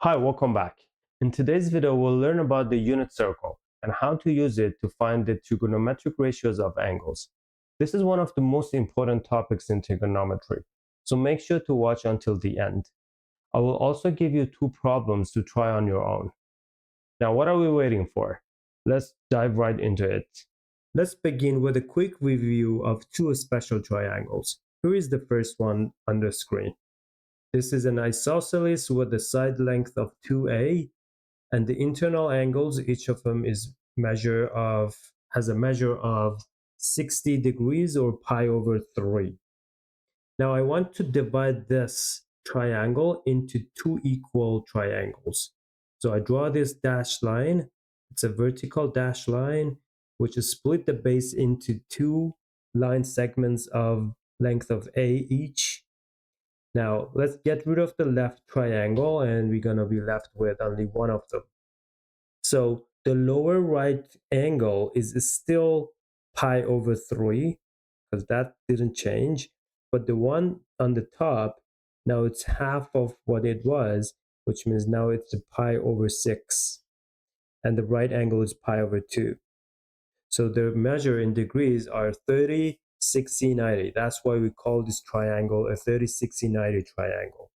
Hi, welcome back. In today's video, we'll learn about the unit circle and how to use it to find the trigonometric ratios of angles. This is one of the most important topics in trigonometry, so make sure to watch until the end. I will also give you two problems to try on your own. Now, what are we waiting for? Let's dive right into it. Let's begin with a quick review of two special triangles. Here is the first one on the screen. This is an isosceles with a side length of 2a, and the internal angles, each of them has a measure of 60 degrees or pi over 3. Now I want to divide this triangle into two equal triangles. So I draw this dashed line. It's a vertical dashed line, which is split the base into two line segments of length of a each. Now let's get rid of the left triangle and we're going to be left with only one of them. So the lower right angle is still pi over 3 because that didn't change. But the one on the top, now it's half of what it was, which means now it's a pi over 6. And the right angle is pi over 2. So the measure in degrees are 30, 60, 90. That's why we call this triangle a 30, 60, 90 triangle.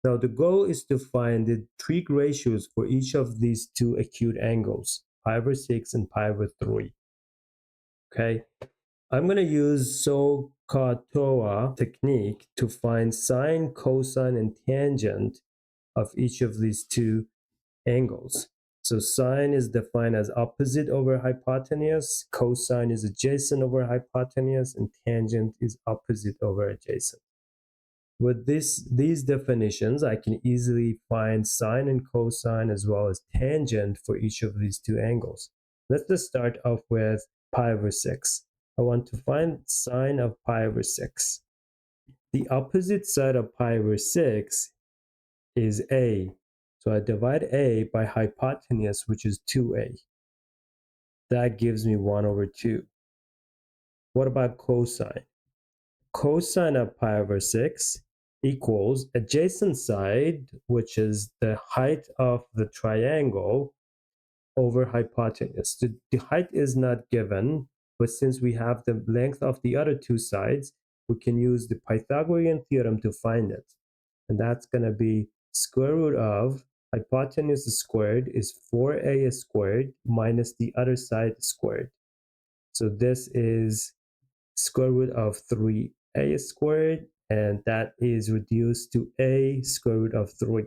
Now the goal is to find the trig ratios for each of these two acute angles, pi over 6 and pi over 3. Okay, I'm going to use SOHCAHTOA technique to find sine, cosine, and tangent of each of these two angles. So sine is defined as opposite over hypotenuse, cosine is adjacent over hypotenuse, and tangent is opposite over adjacent. With these definitions, I can easily find sine and cosine as well as tangent for each of these two angles. Let's just start off with pi over 6. I want to find sine of pi over 6. The opposite side of pi over 6 is a. So I divide a by hypotenuse, which is 2a. That gives me 1 over 2. What about cosine? Cosine of pi over 6 equals adjacent side, which is the height of the triangle, over hypotenuse. The height is not given, but since we have the length of the other two sides, we can use the Pythagorean theorem to find it. And that's going to be square root of hypotenuse squared is 4a squared minus the other side squared. So this is square root of 3a squared, and that is reduced to a square root of 3.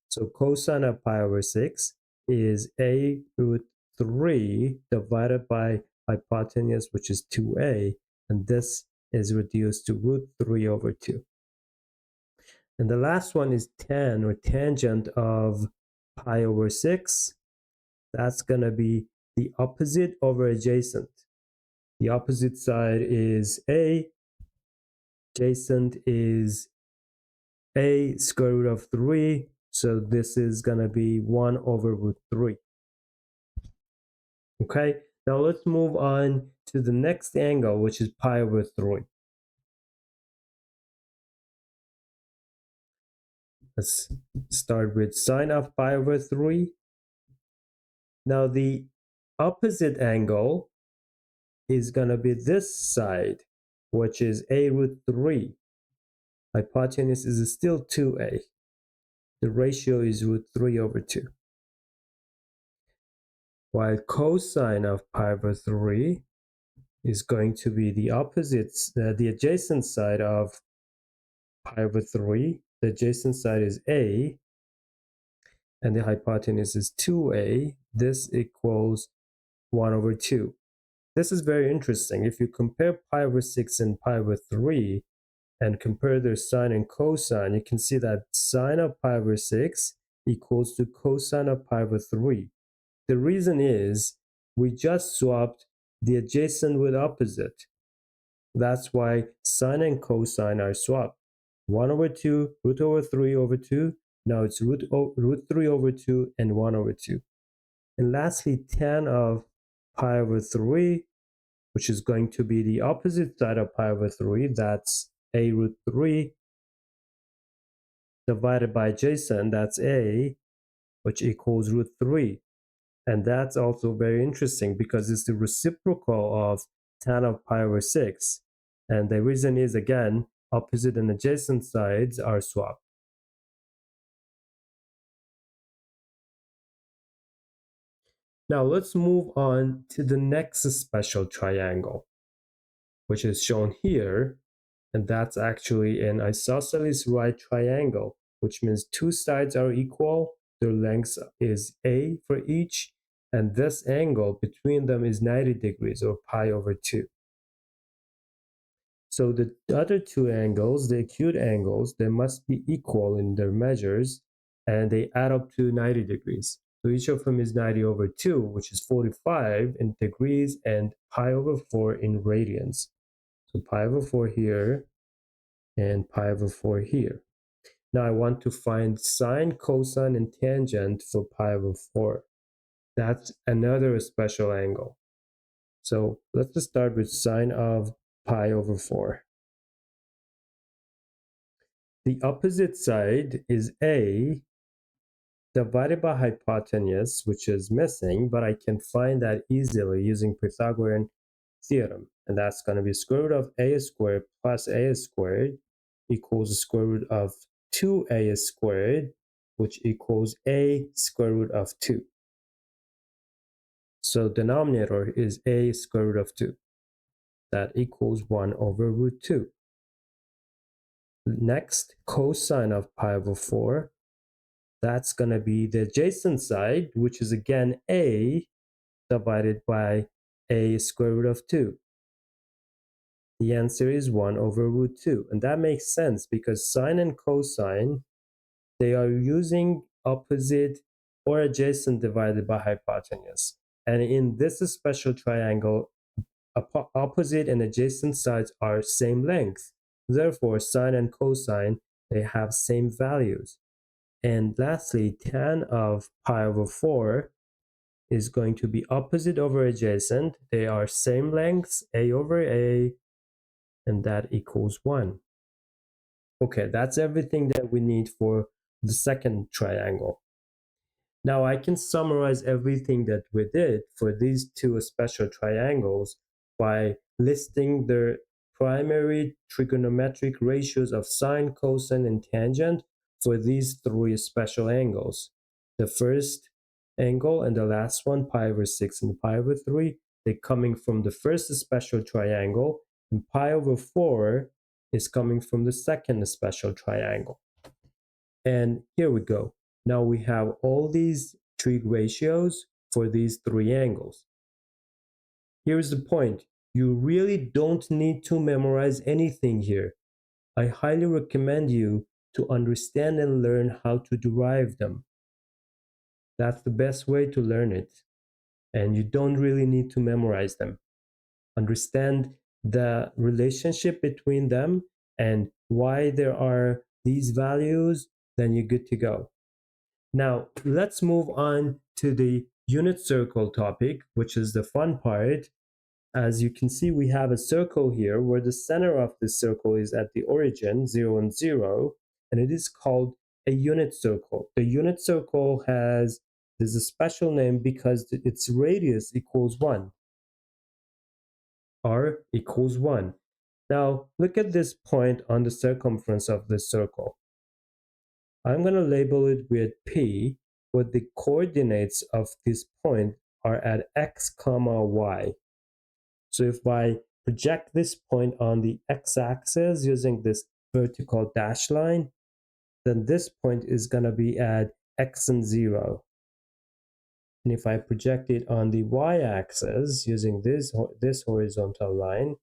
So cosine of pi over 6 is a root 3 divided by hypotenuse, which is 2a, and this is reduced to root 3 over 2. And the last one is tan, or tangent of pi over 6. That's going to be the opposite over adjacent. The opposite side is a, adjacent is a square root of 3, so this is going to be 1 over root 3. Okay, now let's move on to the next angle, which is pi over 3. Let's start with sine of pi over 3. Now the opposite angle is going to be this side, which is a root 3. Hypotenuse is still 2a. The ratio is root 3 over 2. While cosine of pi over 3 is going to be the opposite, the adjacent side of pi over 3. The adjacent side is a, and the hypotenuse is 2a. This equals 1 over 2. This is very interesting. If you compare pi over 6 and pi over 3 and compare their sine and cosine, you can see that sine of pi over 6 equals to cosine of pi over 3. The reason is we just swapped the adjacent with opposite. That's why sine and cosine are swapped. 1 over 2, root over 3 over 2. Now it's root 3 over 2 and 1 over 2. And lastly, tan of pi over 3, which is going to be the opposite side of pi over 3. That's a root 3 divided by adjacent, that's a. which equals root 3. And that's also very interesting because it's the reciprocal of tan of pi over 6. And the reason is, again, opposite and adjacent sides are swapped. Now let's move on to the next special triangle, which is shown here. And that's actually an isosceles right triangle, which means two sides are equal. Their length is a for each. And this angle between them is 90 degrees or pi over 2. So the other two angles, the acute angles, they must be equal in their measures, and they add up to 90 degrees. So each of them is 90 over 2, which is 45 in degrees, and pi over 4 in radians. So pi over 4 here, and pi over 4 here. Now I want to find sine, cosine, and tangent for pi over 4. That's another special angle. So let's just start with sine of pi over 4. The opposite side is a divided by hypotenuse, which is missing, but I can find that easily using Pythagorean theorem. And that's going to be square root of a squared plus a squared equals the square root of 2a squared, which equals a square root of 2. So denominator is a square root of 2. That equals 1 over root 2. Next, cosine of pi over 4. That's going to be the adjacent side, which is again a divided by a square root of 2. The answer is 1 over root 2. And that makes sense because sine and cosine, they are using opposite or adjacent divided by hypotenuse. And in this special triangle, opposite and adjacent sides are same length. Therefore, sine and cosine, they have same values. And lastly, tan of pi over 4 is going to be opposite over adjacent. They are same lengths, a over a, and that equals 1. Okay, that's everything that we need for the second triangle. Now I can summarize everything that we did for these two special triangles by listing their primary trigonometric ratios of sine, cosine, and tangent for these three special angles. The first angle and the last one, pi over 6 and pi over 3, they're coming from the first special triangle, and pi over 4 is coming from the second special triangle. And here we go. Now we have all these trig ratios for these three angles. Here's the point. You really don't need to memorize anything here. I highly recommend you to understand and learn how to derive them. That's the best way to learn it. And you don't really need to memorize them. Understand the relationship between them and why there are these values, then you're good to go. Now, let's move on to the unit circle topic, which is the fun part. As you can see, we have a circle here where the center of the circle is at the origin, 0 and 0, and it is called a unit circle. The unit circle there's a special name because its radius equals 1. R equals 1. Now, look at this point on the circumference of the circle. I'm going to label it with P, where the coordinates of this point are at x, comma, y. So if I project this point on the x-axis using this vertical dash line, then this point is going to be at x and 0. And if I project it on the y-axis using this horizontal line,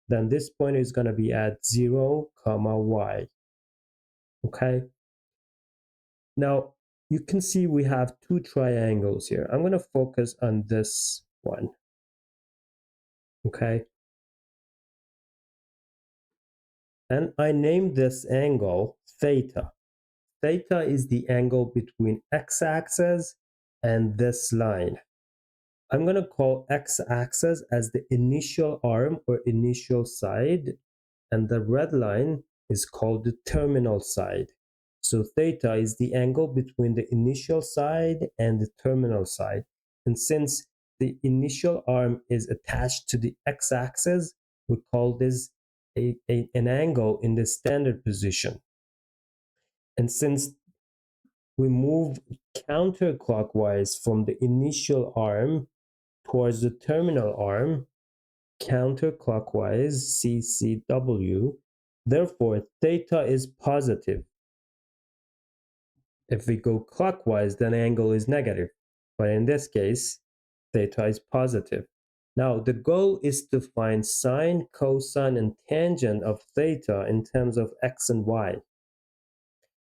then this point is going to be at 0, comma, y. Okay? Now, you can see we have two triangles here. I'm going to focus on this one. Okay? And I named this angle theta. Theta is the angle between x-axis and this line. I'm going to call x-axis as the initial arm or initial side, and the red line is called the terminal side. So theta is the angle between the initial side and the terminal side. And since the initial arm is attached to the x-axis, we call this an angle in the standard position. And since we move counterclockwise from the initial arm towards the terminal arm, counterclockwise, CCW, therefore theta is positive. If we go clockwise, then angle is negative. But in this case, theta is positive. Now, the goal is to find sine, cosine, and tangent of theta in terms of x and y.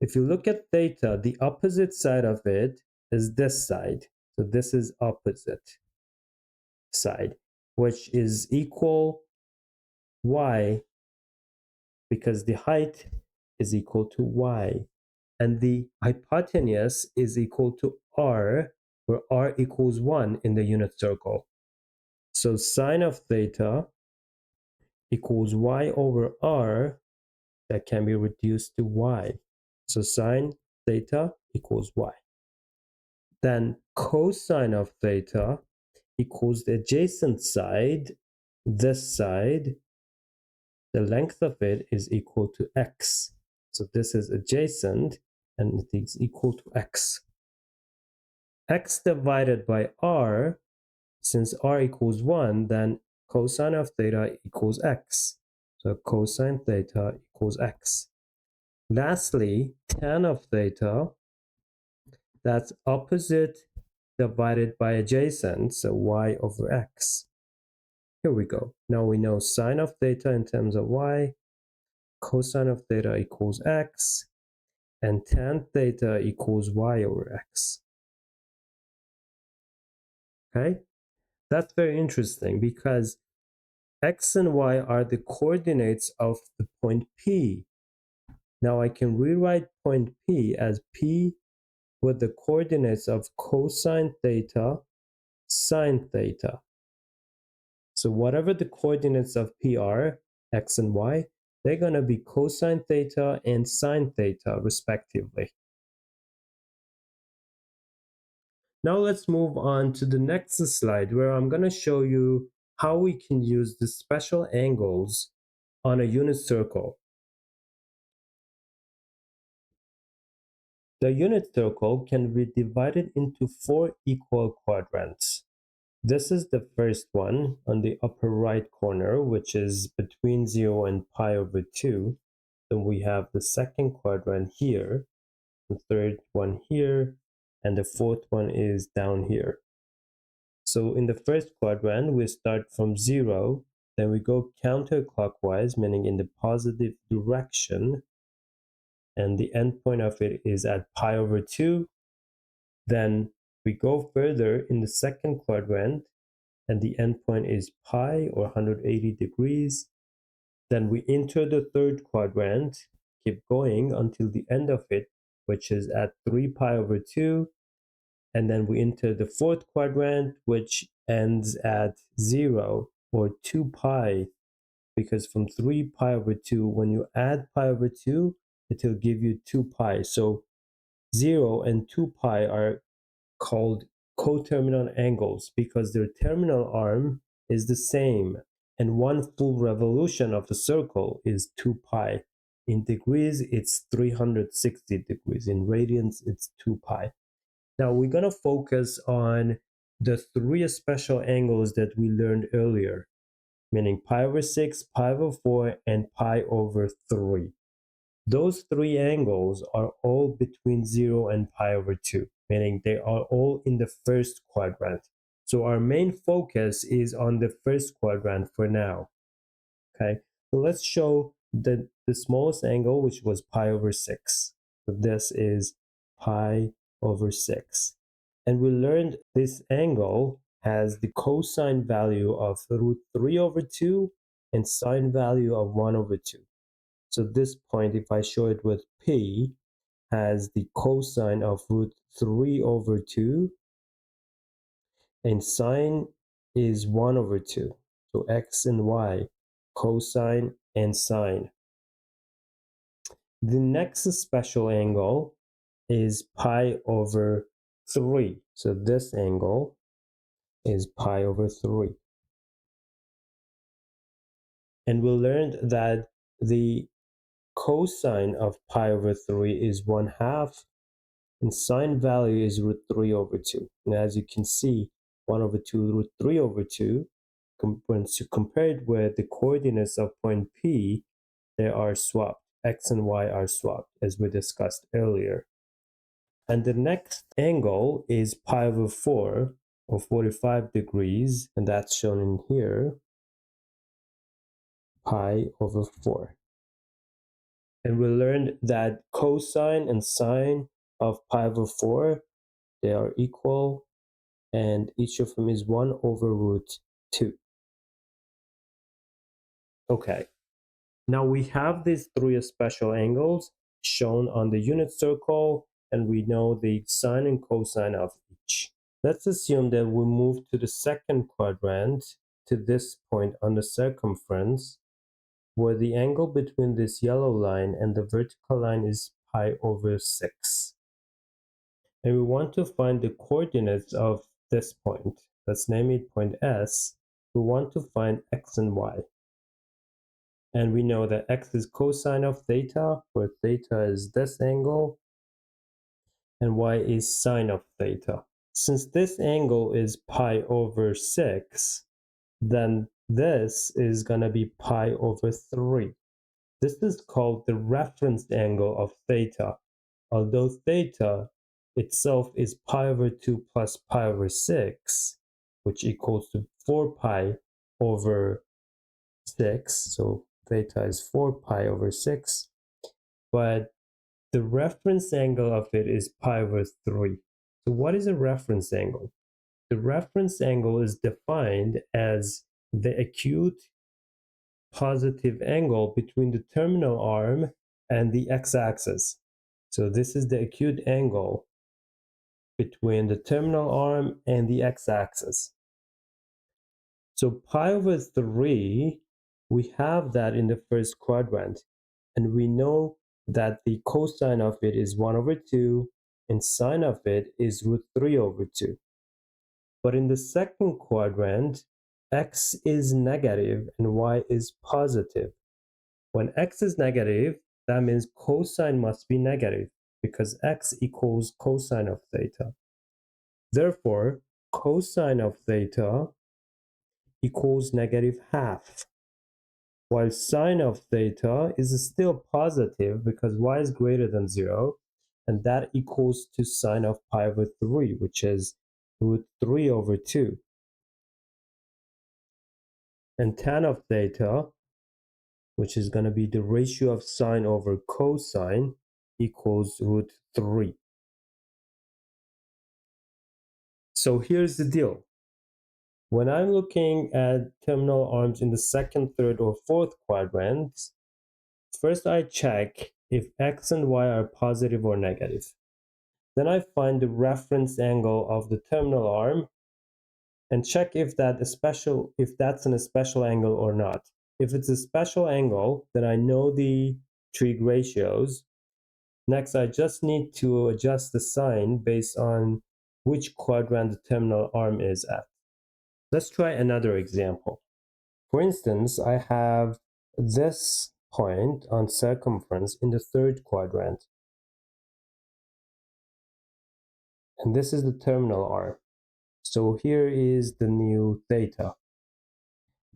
If you look at theta, the opposite side of it is this side. So this is opposite side, which is equal y, because the height is equal to y. And the hypotenuse is equal to r, where r equals 1 in the unit circle. So sine of theta equals y over r, that can be reduced to y. So sine theta equals y. Then cosine of theta equals the adjacent side, this side, the length of it is equal to x. So this is adjacent and it is equal to x. X divided by r, since r equals 1, then cosine of theta equals x. So cosine theta equals x. Lastly, tan of theta, that's opposite divided by adjacent, so y over x. Here we go. Now we know sine of theta in terms of y, cosine of theta equals x, and tan theta equals y over x. Okay? That's very interesting because x and y are the coordinates of the point P. Now I can rewrite point P as P with the coordinates of cosine theta, sine theta. So whatever the coordinates of P are, x and y, they're going to be cosine theta and sine theta respectively. Now let's move on to the next slide where I'm going to show you how we can use the special angles on a unit circle. The unit circle can be divided into 4 equal quadrants. This is the first one on the upper right corner, which is between 0 and pi over 2. Then we have the second quadrant here, the third one here, and the fourth one is down here. So in the first quadrant, we start from 0, then we go counterclockwise, meaning in the positive direction, and the endpoint of it is at pi over 2. Then we go further in the second quadrant, and the endpoint is pi or 180 degrees. Then we enter the third quadrant, keep going until the end of it, which is at 3 pi over 2. And then we enter the fourth quadrant, which ends at 0 or 2 pi, because from 3 pi over 2, when you add pi over 2, it will give you 2 pi. So 0 and 2 pi are called coterminal angles because their terminal arm is the same, and one full revolution of the circle is 2 pi. In degrees, it's 360 degrees. In radians, it's 2 pi. Now we're going to focus on the 3 special angles that we learned earlier, meaning pi over 6, pi over 4, and pi over 3. Those 3 angles are all between 0 and pi over 2, meaning they are all in the first quadrant. So our main focus is on the first quadrant for now. Okay, so let's show the smallest angle, which was pi over 6. So this is pi over 6. And we learned this angle has the cosine value of root 3 over 2 and sine value of 1 over 2. So this point, if I show it with P, has the cosine of root 3 over 2, and sine is 1 over 2. So x and y, cosine and sine. The next special angle is pi over 3. So this angle is pi over 3. And we learned that the cosine of pi over 3 is 1/2, and sine value is root 3 over 2. And as you can see, 1 over 2 root 3 over 2, once you compare it with the coordinates of point P, they are swapped. X and Y are swapped, as we discussed earlier. And the next angle is pi over 4, or 45 degrees, and that's shown in here, pi over 4. And we learned that cosine and sine of pi over 4, they are equal, and each of them is 1 over root 2. Okay, now we have these three special angles shown on the unit circle, and we know the sine and cosine of each. Let's assume that we move to the second quadrant, to this point on the circumference, where the angle between this yellow line and the vertical line is pi over 6. And we want to find the coordinates of this point. Let's name it point S. We want to find x and y. And we know that x is cosine of theta, where theta is this angle, and y is sine of theta. Since this angle is pi over 6, then this is going to be pi over 3. This is called the reference angle of theta. Although theta itself is pi over 2 plus pi over 6, which equals to 4 pi over 6. So theta is 4 pi over 6. But the reference angle of it is pi over 3. So what is a reference angle? The reference angle is defined as the acute positive angle between the terminal arm and the x-axis. So this is the acute angle between the terminal arm and the x-axis. So pi over 3, we have that in the first quadrant, and we know that the cosine of it is 1 over 2, and sine of it is root 3 over 2. But in the second quadrant, x is negative and y is positive. When x is negative, that means cosine must be negative, because x equals cosine of theta. Therefore, cosine of theta equals -1/2, while sine of theta is still positive because y is greater than 0, and that equals to sine of pi over 3, which is root 3 over 2. And tan of theta, which is going to be the ratio of sine over cosine, equals root 3. So here's the deal. When I'm looking at terminal arms in the second, third, or fourth quadrants, first I check if x and y are positive or negative. Then I find the reference angle of the terminal arm and check if that's an special angle or not. If it's a special angle, then I know the trig ratios. Next, I just need to adjust the sign based on which quadrant the terminal arm is at. Let's try another example. For instance, I have this point on circumference in the third quadrant. And this is the terminal arm. So here is the new theta.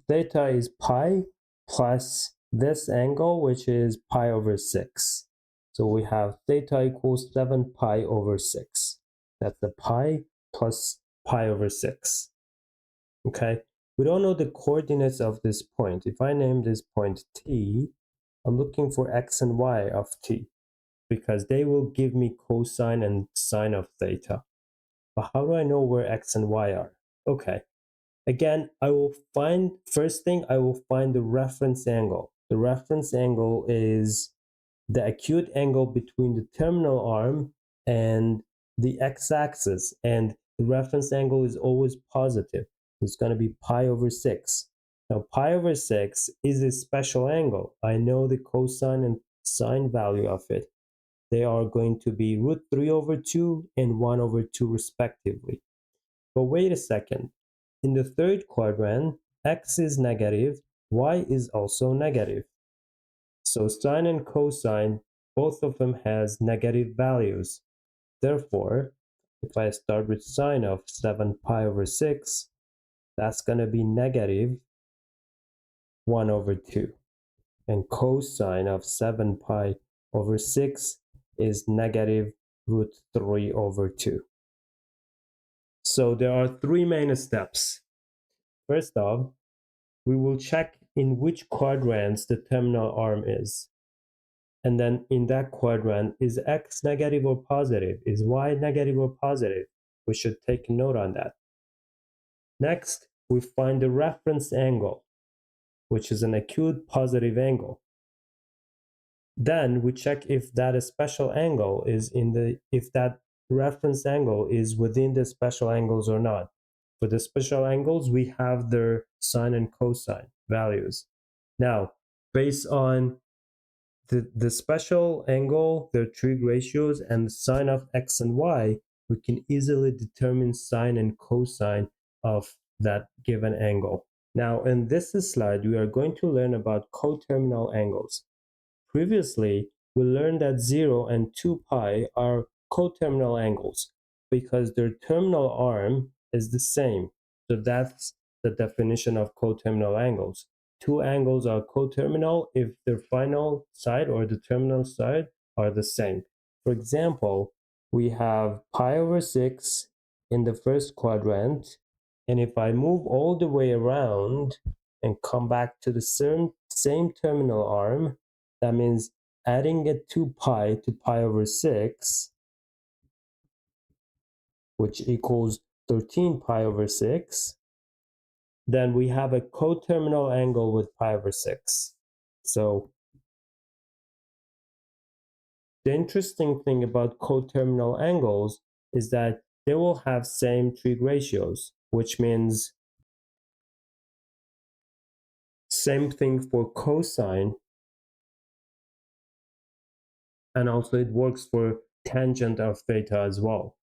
Theta is pi plus this angle, which is pi over 6. So we have theta equals 7 pi over 6. That's the pi plus pi over 6. Okay, we don't know the coordinates of this point. If I name this point t, I'm looking for x and y of t, because they will give me cosine and sine of theta. But how do I know where x and y are? Okay, again, first thing, I will find the reference angle. The reference angle is the acute angle between the terminal arm and the x-axis, and the reference angle is always positive. It's going to be pi over 6. Now, pi over 6 is a special angle. I know the cosine and sine value of it, they are going to be root 3 over 2 and 1 over 2 respectively. But wait a second. In the third quadrant, x is negative, y is also negative. So sine and cosine, both of them has negative values. Therefore, if I start with sine of 7 pi over 6, that's going to be negative 1 over 2. And cosine of 7 pi over 6 is negative root 3 over 2. So there are three main steps. First off, we will check in which quadrants the terminal arm is. And then in that quadrant, is x negative or positive? Is y negative or positive? We should take note on that. Next, we find the reference angle, which is an acute positive angle. Then we check if that special angle is if that reference angle is within the special angles or not. For the special angles, we have their sine and cosine values. Now, based on the special angle, their trig ratios, and the sine of x and y, we can easily determine sine and cosine of that given angle. Now, in this slide, we are going to learn about coterminal angles. Previously, we learned that 0 and 2 pi are coterminal angles because their terminal arm is the same. So that's the definition of coterminal angles. Two angles are coterminal if their final side or the terminal side are the same. For example, we have pi over 6 in the first quadrant, and if I move all the way around and come back to the same terminal arm, that means adding a 2 pi to pi over 6, which equals 13 pi over 6, then we have a coterminal angle with pi over 6. So the interesting thing about coterminal angles is that they will have same trig ratios, which means same thing for cosine, and also it works for tangent of theta as well.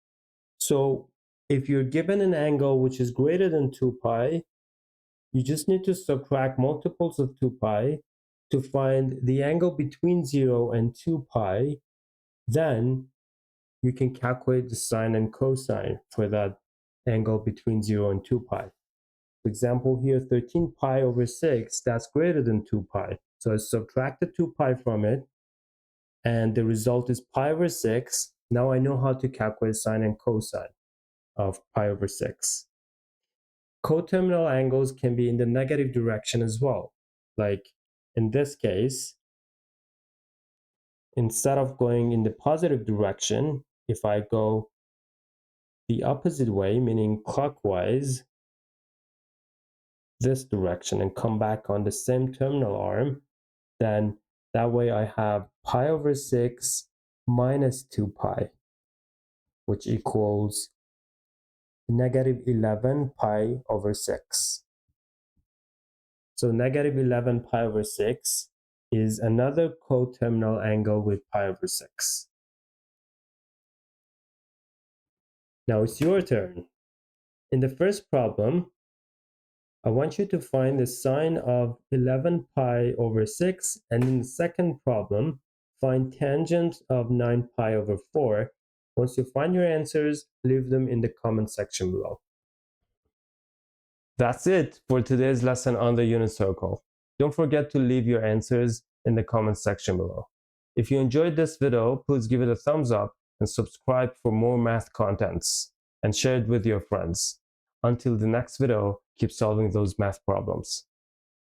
So if you're given an angle which is greater than 2 pi, you just need to subtract multiples of 2 pi to find the angle between 0 and 2 pi. Then you can calculate the sine and cosine for that angle between 0 and 2 pi. For example, here 13 pi over 6, that's greater than 2 pi. So I subtract the 2 pi from it, and the result is pi over 6. Now I know how to calculate sine and cosine of pi over 6. Coterminal angles can be in the negative direction as well. Like in this case, instead of going in the positive direction, if I go the opposite way, meaning clockwise, this direction, and come back on the same terminal arm, then that way I have pi over 6 minus 2 pi, which equals negative 11 pi over 6. So negative 11 pi over 6 is another coterminal angle with pi over 6. Now it's your turn. In the first problem, I want you to find the sine of 11 pi over 6, and in the second problem, find tangent of 9 pi over 4. Once you find your answers, leave them in the comment section below. That's it for today's lesson on the unit circle. Don't forget to leave your answers in the comment section below. If you enjoyed this video, please give it a thumbs up and subscribe for more math contents, and share it with your friends. Until the next video, keep solving those math problems.